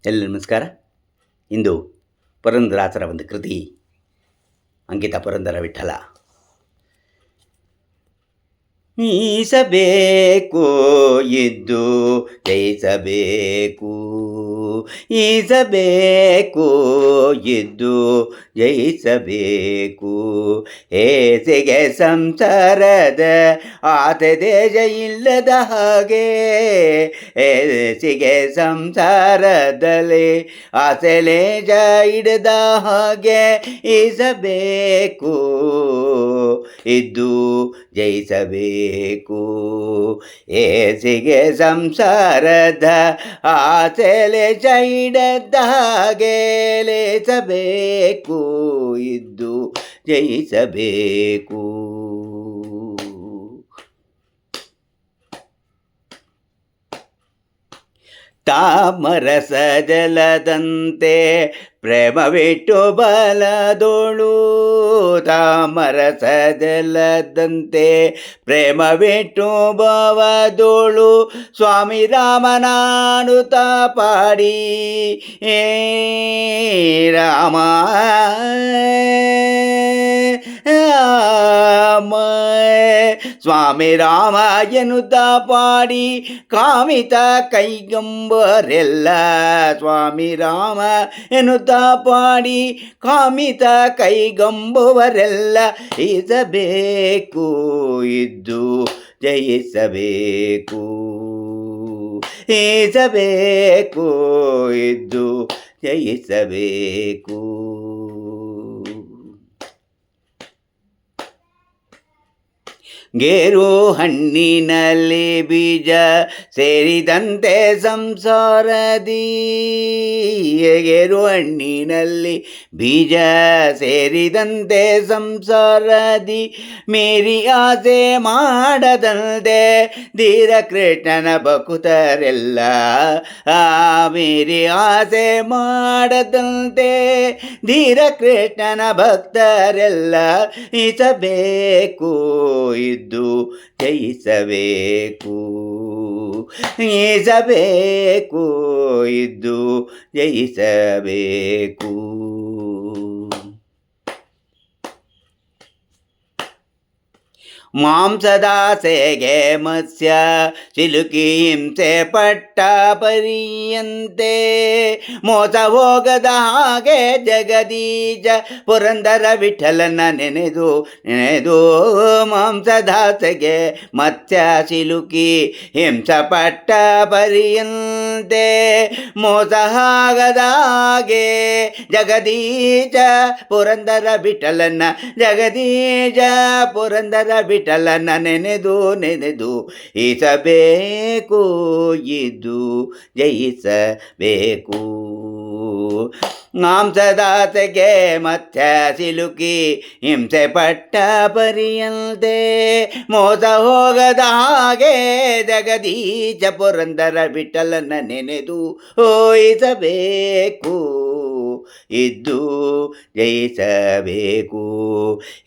ಎಲ್ಲ ನಮಸ್ಕಾರ. ಇಂದು ಪುರಂದರಾಸರ ಒಂದು ಕೃತಿ, ಅಂಕಿತ ಪುರಂದರ ವಿಠಲ. ಈಸಬೇಕು ಇದ್ದು ಜಯಿಸಬೇಕು, ಈಸಬೇಕು ಇದ್ದು ಜಯಿಸಬೇಕು. ಹೇಸಿಗೆ ಸಂಸಾರದ ಆತ ದೇಶ ಇಲ್ಲದ ಹಾಗೆ, ಹೇಸಿಗೆ ಸಂಸಾರದಲ್ಲಿ ಆಸೆಲೇಜ ಹಿಡಿದ ಹಾಗೆ. ಈಸಬೇಕು ಇದ್ದು ಜಯಿಸಬೇಕು, ಏಸಿಗೆ ಸಂಸಾರದ ಆಸೆಲೆ ಹಿಡಿದಾಗೆ. ಲೇಸಬೇಕು ಇದ್ದು ಜಯಿಸಬೇಕು. ತಾಮರಸ ಜಲದಂತೆ ಪ್ರೇಮವಿಟ್ಟು ಬಲದೋಳು, ತಾಮರಸ ಜಲದಂತೆ ಪ್ರೇಮವಿಟ್ಟು ಬವದೋಳು. ಸ್ವಾಮಿ ರಾಮನಾನುತ ಪಾಡಿ ರಾಮ ಸ್ವಾಮಿ ರಾಮ ಎನ್ನುತ್ತ ಪಾಡಿ ಕಾಮಿತ ಕೈಗಂಬರೆಲ್ಲ. ಸ್ವಾಮಿ ರಾಮ ಎನ್ನುತ್ತ ಪಾಡಿ ಕಾಮಿತ ಕೈಗಂಬುವರೆಲ್ಲ. ಈಸಬೇಕು ಇದ್ದು ಜಯಿಸಬೇಕು, ಈಸಬೇಕು ಇದ್ದು ಜಯಿಸಬೇಕು. ಗೇರು ಹಣ್ಣಿನಲ್ಲಿ ಬೀಜ ಸೇರಿದಂತೆ ಸಂಸಾರದಿ, ಗೇರು ಹಣ್ಣಿನಲ್ಲಿ ಬೀಜ ಸೇರಿದಂತೆ ಸಂಸಾರದಿ. ಮೇರಿ ಆಸೆ ಮಾಡದಂತೆ ಧೀರ ಕೃಷ್ಣನ ಭಕ್ತರೆಲ್ಲ, ಮೇರಿ ಆಸೆ ಮಾಡದಂತೆ ಧೀರ ಕೃಷ್ಣನ ಭಕ್ತರೆಲ್ಲ. ಈಸಬೇಕು ಇದ್ದು ಜಯಿಸಬೇಕು, ಈಸಬೇಕು ಇದ್ದು ಜಯಿಸಬೇಕು. ಮಾಂಸದಾಸೆಗೆ ಮತ್ಸ್ಯ ಸಿಲುಕಿ ಹಿಂಸೆ ಪಟ್ಟ ಪರಿಯಂತೆ, ಮೋಸ ಹೋಗದ ಹಾಗೆ ಜಗದೀಶ ಪುರಂದರ ವಿಠಲನ ನೆನೆದು ನೆನೆದು. ಮಾಂಸದಾಸೆಗೆ ಮತ್ಸ್ಯ ಸಿಲುಕಿ ಹಿಂಸ ಪಟ್ಟ ಪರಿಯಂತೆ, ಮೋಸ ಆಗದ ಹಾಗೆ ಜಗದೀಶ ಪುರಂದರ ವಿಠಲನ, ಜಗದೀಶ ಪುರಂದರ ವಿಠಲನ ನೆನೆದು ನೆನೆದು. ಈಸಬೇಕು ಇದ್ದು ಜಯಿಸಬೇಕು. ಮಾಂಸದಾಸೆಗೆ ಮತ್ಸ್ಯ ಸಿಲುಕಿ ಹಿಂಸೆ ಪಟ್ಟ ಪರಿಯಂತೆ, ಮೋಸ ಹೋಗದ ಹಾಗೆ ಜಗದೀಶ ಪುರಂದರ ವಿಠಲನ ನೆನೆದು ಹೋಯಿಸಬೇಕು ಇದ್ದು ಜಯಿಸಬೇಕು.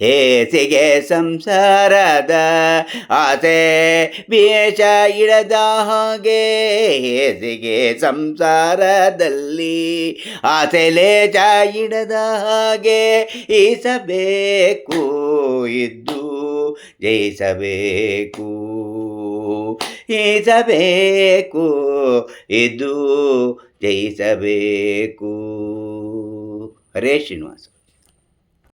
ಹೇಸಿಗೆ ಸಂಸಾರದ ಆಸೆ ವೇಷ ಇಡದ ಹಾಗೆ, ಹೇಸಿಗೆ ಸಂಸಾರದಲ್ಲಿ ಆಸೆ ಲೇಚ ಇಡದ ಹಾಗೆ. ಈಸಬೇಕು ಇದ್ದು ಜಯಿಸಬೇಕು, ಈಸಬೇಕು ಇದ್ದು ಜಯಿಸಬೇಕು. ಹರೇ ಶ್ರೀನಿವಾಸ.